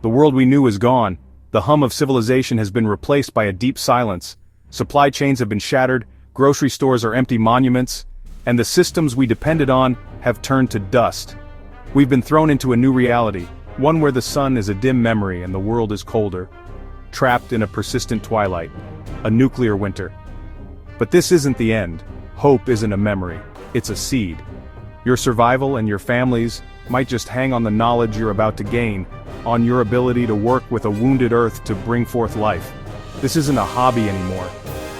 The world we knew is gone. The hum of civilization has been replaced by a deep silence. Supply chains have been shattered, grocery stores are empty monuments, and the systems we depended on have turned to dust. We've been thrown into a new reality, one where the sun is a dim memory and the world is colder. Trapped in a persistent twilight. A nuclear winter. But this isn't the end. Hope isn't a memory, it's a seed. Your survival and your family's might just hang on the knowledge you're about to gain, on your ability to work with a wounded earth to bring forth life. This isn't a hobby anymore.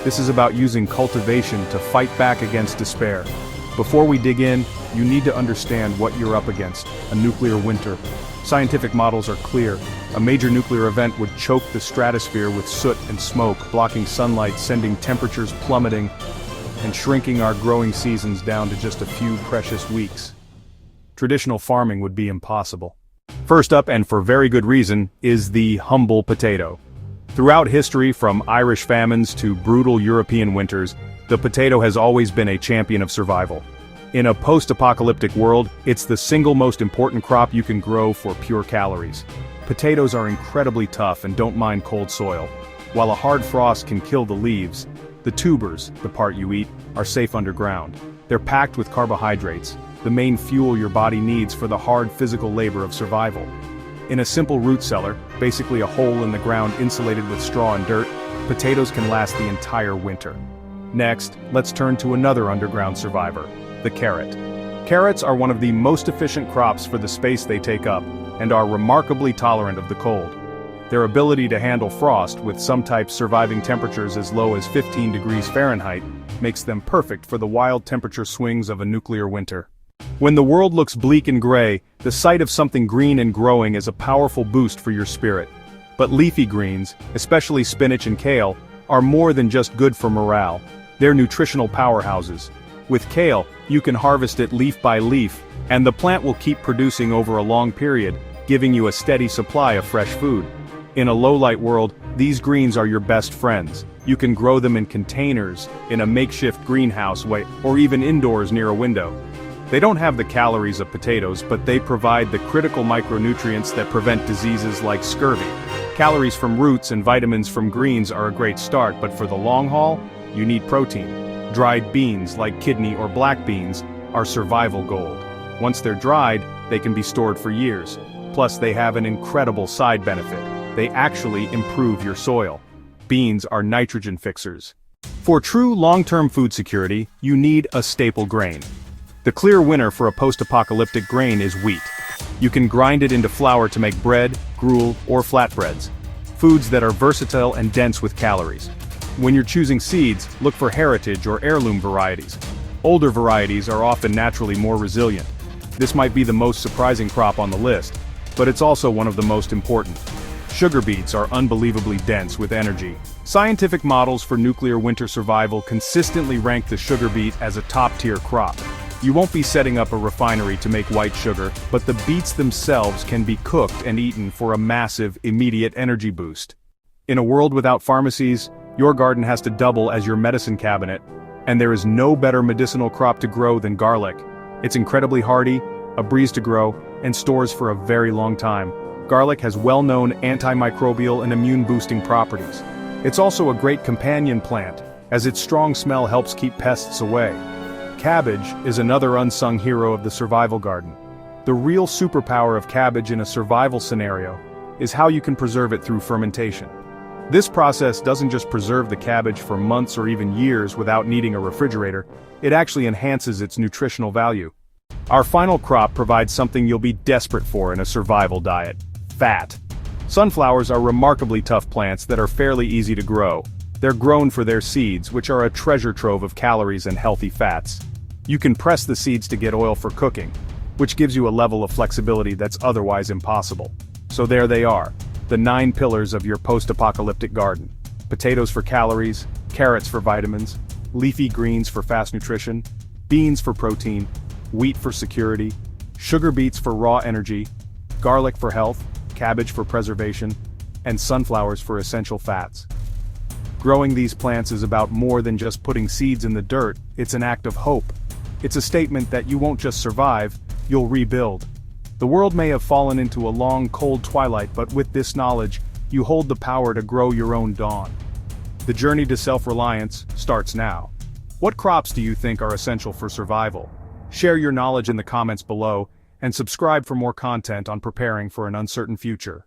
This is about using cultivation to fight back against despair. Before we dig in, you need to understand what you're up against, a nuclear winter. Scientific models are clear. A major nuclear event would choke the stratosphere with soot and smoke, blocking sunlight, sending temperatures plummeting, and shrinking our growing seasons down to just a few precious weeks. Traditional farming would be impossible. First up, and for very good reason, is the humble potato. Throughout history, from Irish famines to brutal European winters, the potato has always been a champion of survival. In a post-apocalyptic world, it's the single most important crop you can grow for pure calories. Potatoes are incredibly tough and don't mind cold soil. While a hard frost can kill the leaves, the tubers, the part you eat, are safe underground. They're packed with carbohydrates, the main fuel your body needs for the hard physical labor of survival. In a simple root cellar, basically a hole in the ground insulated with straw and dirt, potatoes can last the entire winter. Next, let's turn to another underground survivor, the carrot. Carrots are one of the most efficient crops for the space they take up, and are remarkably tolerant of the cold. Their ability to handle frost, with some types surviving temperatures as low as 15 degrees Fahrenheit, makes them perfect for the wild temperature swings of a nuclear winter. When the world looks bleak and gray, the sight of something green and growing is a powerful boost for your spirit. But leafy greens, especially spinach and kale, are more than just good for morale. They're nutritional powerhouses. With kale, you can harvest it leaf by leaf, and the plant will keep producing over a long period, giving you a steady supply of fresh food. In a low-light world, these greens are your best friends. You can grow them in containers, in a makeshift greenhouse, or even indoors near a window. They don't have the calories of potatoes, but they provide the critical micronutrients that prevent diseases like scurvy. Calories from roots and vitamins from greens are a great start, but for the long haul, you need protein. Dried beans, like kidney or black beans, are survival gold. Once they're dried, they can be stored for years. Plus, they have an incredible side benefit. They actually improve your soil. Beans are nitrogen fixers. For true long-term food security, you need a staple grain. The clear winner for a post-apocalyptic grain is wheat. You can grind it into flour to make bread, gruel, or flatbreads. Foods that are versatile and dense with calories. When you're choosing seeds, look for heritage or heirloom varieties. Older varieties are often naturally more resilient. This might be the most surprising crop on the list, but it's also one of the most important. Sugar beets are unbelievably dense with energy. Scientific models for nuclear winter survival consistently rank the sugar beet as a top-tier crop. You won't be setting up a refinery to make white sugar, but the beets themselves can be cooked and eaten for a massive, immediate energy boost. In a world without pharmacies, your garden has to double as your medicine cabinet, and there is no better medicinal crop to grow than garlic. It's incredibly hardy, a breeze to grow, and stores for a very long time. Garlic has well-known antimicrobial and immune-boosting properties. It's also a great companion plant, as its strong smell helps keep pests away. Cabbage is another unsung hero of the survival garden. The real superpower of cabbage in a survival scenario is how you can preserve it through fermentation. This process doesn't just preserve the cabbage for months or even years without needing a refrigerator, it actually enhances its nutritional value. Our final crop provides something you'll be desperate for in a survival diet: fat. Sunflowers are remarkably tough plants that are fairly easy to grow. They're grown for their seeds, which are a treasure trove of calories and healthy fats. You can press the seeds to get oil for cooking, which gives you a level of flexibility that's otherwise impossible. So there they are, the 9 pillars of your post-apocalyptic garden. Potatoes for calories, carrots for vitamins, leafy greens for fast nutrition, beans for protein, wheat for security, sugar beets for raw energy, garlic for health, cabbage for preservation, and sunflowers for essential fats. Growing these plants is about more than just putting seeds in the dirt, it's an act of hope. It's a statement that you won't just survive, you'll rebuild. The world may have fallen into a long, cold twilight, but with this knowledge, you hold the power to grow your own dawn. The journey to self-reliance starts now. What crops do you think are essential for survival? Share your knowledge in the comments below, and subscribe for more content on preparing for an uncertain future.